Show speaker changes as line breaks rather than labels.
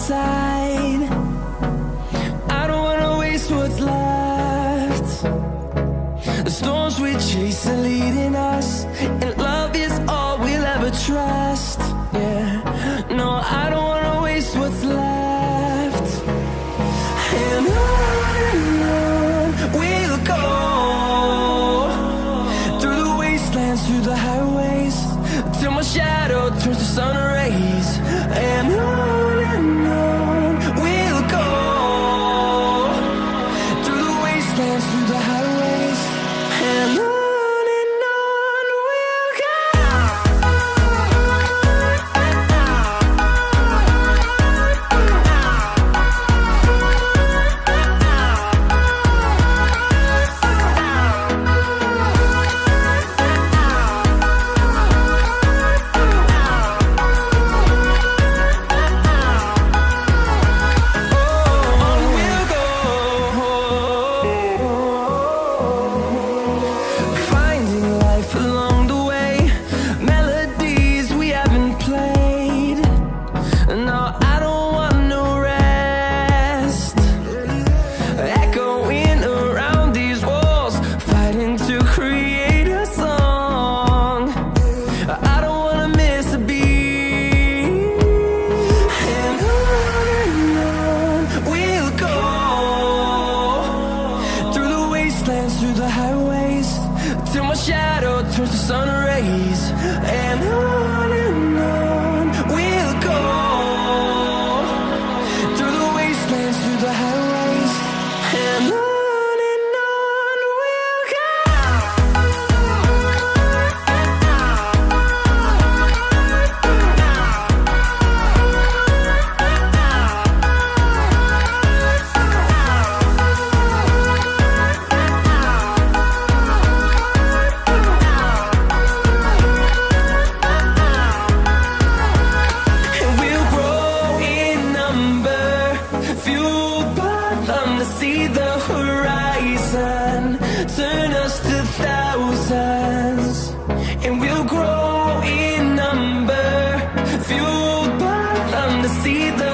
side. I don't wanna waste what's left. The storms we chase are leading us, and love is all we'll ever trust. Yeah, no, I don't wanna waste what's left. And on we'll go, through the wastelands, through the highways, till my shadow turns to sun rays. And on we'll go, through the wastelands, through the highways, and on we'll go. Through the highways, till my shadow turns to sun rays. And on we'll go, through the wastelands, through the highways, and on we'll go. See the horizon turn us to thousands, and we'll grow in number, fueled by them to see the